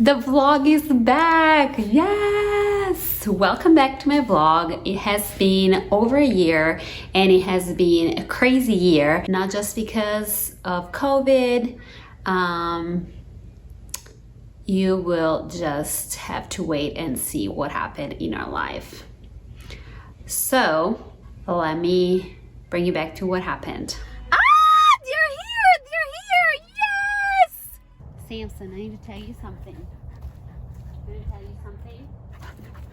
The vlog is back. Yes, welcome back to my vlog. It has been over a year and it has been a crazy year, not just because of COVID. You will just have to wait and see what happened in our life. So let me bring you back to what happened. Samson, I need to tell you something. I need to tell you something.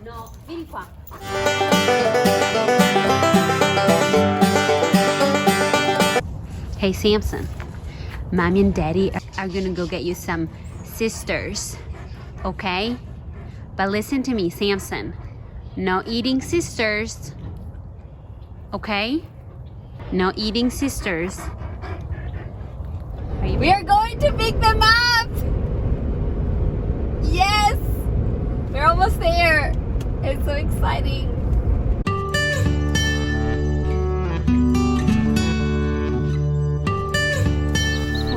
No, vieni qua. Hey Samson, Mommy and Daddy are gonna go get you some sisters, okay? But listen to me, Samson. No eating sisters, okay? No eating sisters. We are going to pick them up! Yes! We're almost there! It's so exciting!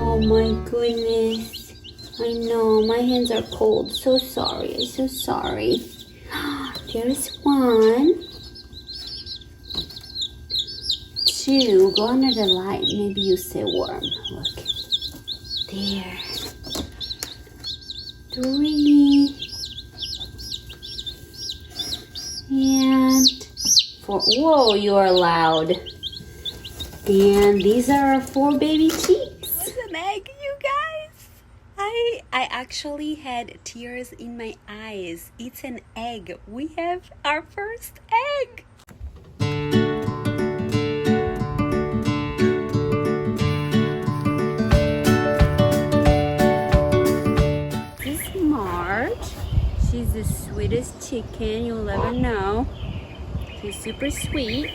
Oh my goodness. I know, my hands are cold. So sorry, I'm so sorry. There's one. Two, go under the light. Maybe you stay warm. Look. There. Three. And four. Whoa, you are loud. And these are our 4 baby cheeks. It's an egg, you guys! I actually had tears in my eyes. It's an egg. We have our first egg! She's the sweetest chicken you'll ever know. She's super sweet.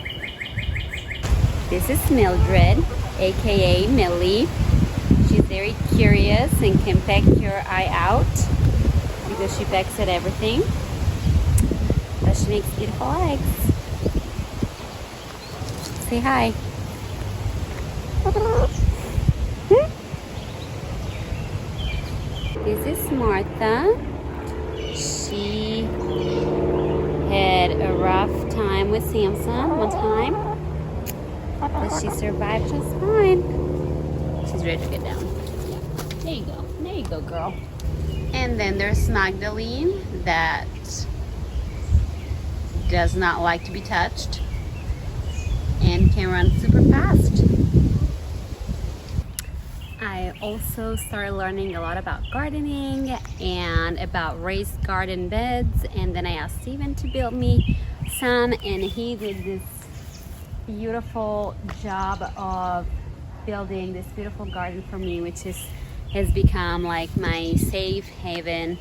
This is Mildred, aka Millie. She's very curious and can peck your eye out because she pecks at everything. But she makes beautiful eggs. Say hi. This is Martha. She had a rough time with Samson one time, but she survived just fine. She's ready to get down. Yeah. There you go. There you go, girl. And then there's Magdalene that does not like to be touched and can run super fast. I also started learning a lot about gardening and about raised garden beds, and then I asked Steven to build me some, and he did this beautiful job of building this beautiful garden for me, which has become like my safe haven.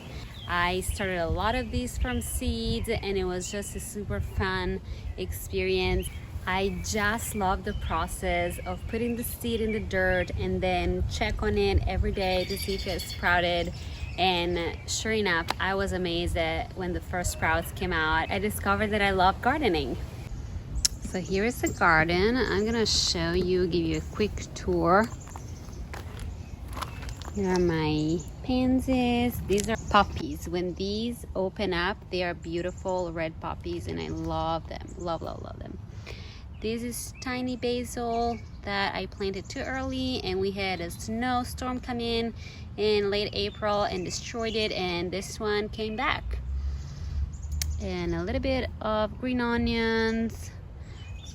I started a lot of these from seeds, and it was just a super fun experience. I just love the process of putting the seed in the dirt and then check on it every day to see if it's sprouted. And sure enough, I was amazed that when the first sprouts came out, I discovered that I love gardening. So here is the garden. I'm gonna show you, give you a quick tour. Here are my pansies. These are poppies. When these open up, they are beautiful red poppies, and I love them. Love, love, love them. This is tiny basil that I planted too early, and we had a snowstorm come in late April and destroyed it, and this one came back. And a little bit of green onions,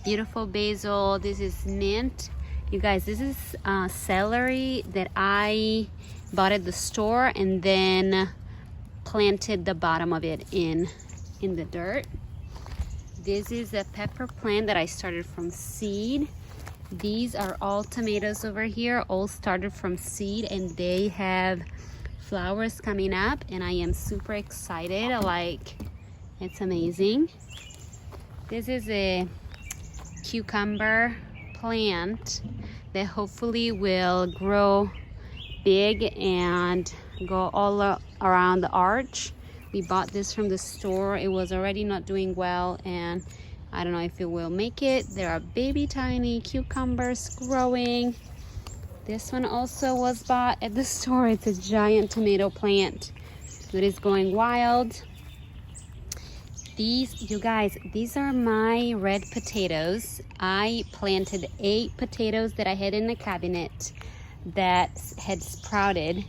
beautiful basil. This is mint. You guys, this is celery that I bought at the store and then planted the bottom of it in the dirt. This is a pepper plant that I started from seed. These are all tomatoes over here, all started from seed, and they have flowers coming up, and I am super excited. It's amazing. This is a cucumber plant that hopefully will grow big and go all around the arch. We bought this from the store. It was already not doing well, and I don't know if it will make it. There are baby tiny cucumbers growing. This one also was bought at the store. It's a giant tomato plant that is going wild. These, you guys, these are my red potatoes. I planted 8 potatoes that I had in the cabinet that had sprouted,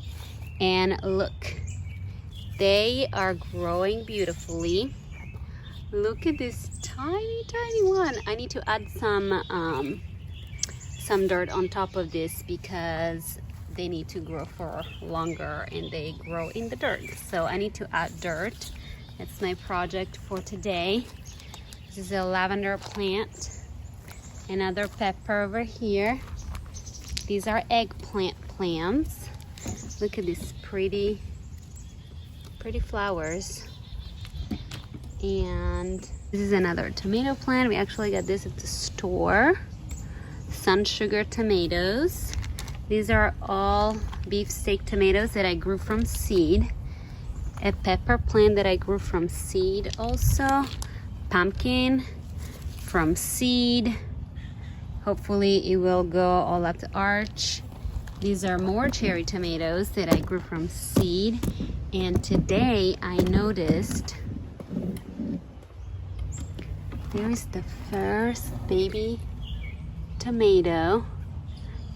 and look, they are growing beautifully. Look at this tiny one. I need to add some dirt on top of this because they need to grow for longer and they grow in the dirt. So I need to add dirt. That's my project for today. This is a lavender plant. Another pepper over here. These are eggplant plants. Look at these pretty flowers. And this is another tomato plant. We actually got this at the store. Sun sugar tomatoes. These are all beefsteak tomatoes that I grew from seed. A pepper plant that I grew from seed also. Pumpkin from seed. Hopefully it will go all up the arch. These are more cherry tomatoes that I grew from seed. And today I noticed there is the first baby tomato.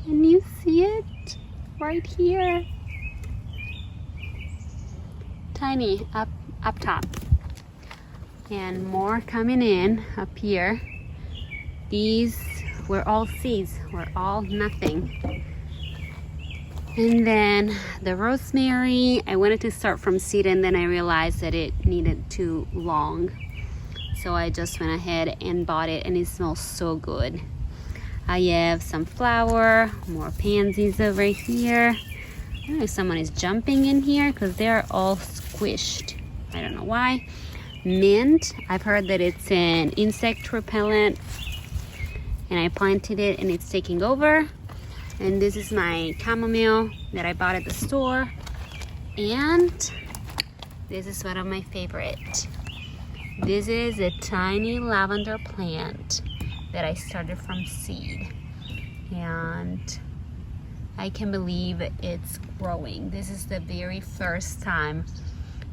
And you see it right here. Tiny up top, and more coming in up here. These were all seeds, were all nothing. And then the rosemary, I wanted to start from seed, and then I realized that it needed too long, so I just went ahead and bought it, and it smells so good. I have some flower, more pansies over here. I don't know if someone is jumping in here because they're all squished. I don't know why. Mint, I've heard that it's an insect repellent, and I planted it and it's taking over. And this is my chamomile that I bought at the store. And this is one of my favorite. This is a tiny lavender plant that I started from seed. And I can believe it's growing. This is the very first time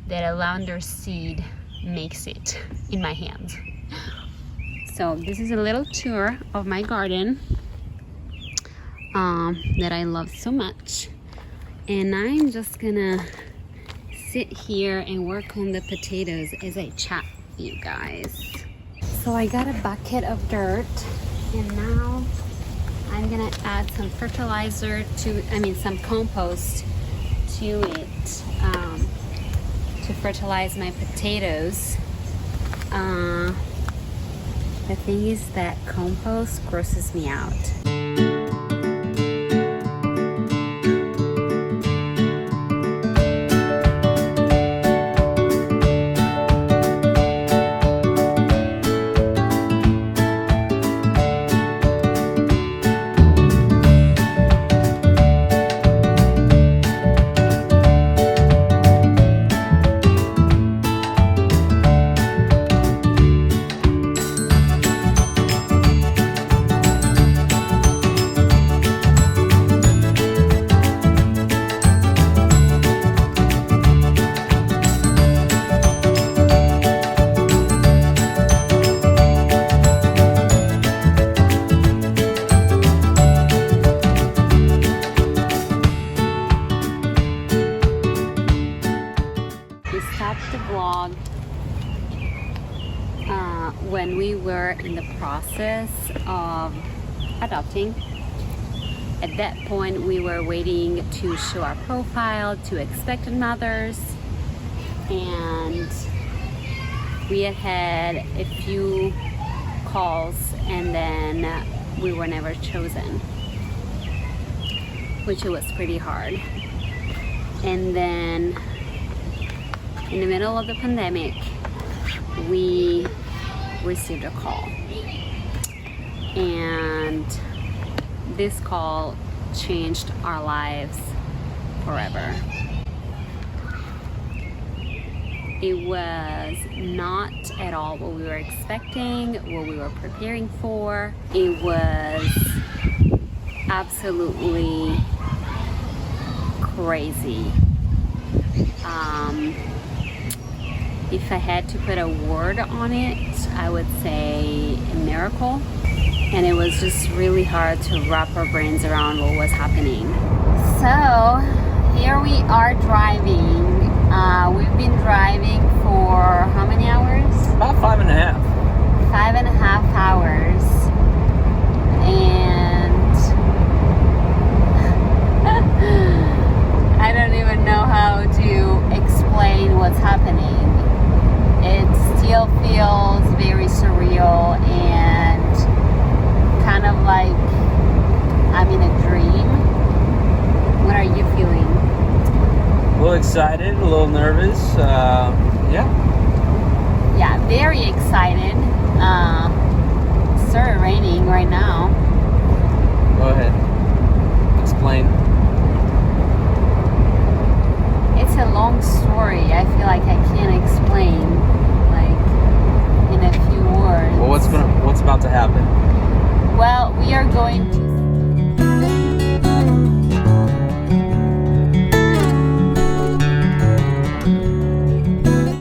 that a lavender seed makes it in my hands. So this is a little tour of my garden that I love so much. And I'm just gonna sit here and work on the potatoes as I chat with you guys. So I got a bucket of dirt, and now I'm gonna add some fertilizer some compost to it to fertilize my potatoes. The thing is that compost grosses me out. When we were in the process of adopting. At that point, we were waiting to show our profile to expectant mothers, and we had a few calls, and then we were never chosen, which was pretty hard. And then in the middle of the pandemic, we received a call, and this call changed our lives forever. It was not at all what we were expecting, what we were preparing for. It was absolutely crazy. If I had to put a word on it, I would say a miracle. And it was just really hard to wrap our brains around what was happening. So here we are driving. We've been driving for how many hours? About 5.5. 5.5 hours. And I don't even know how to explain what's happening. It still feels very surreal and kind of like I'm in a dream. What are you feeling? A little excited, a little nervous. Yeah, very excited. It started raining right now.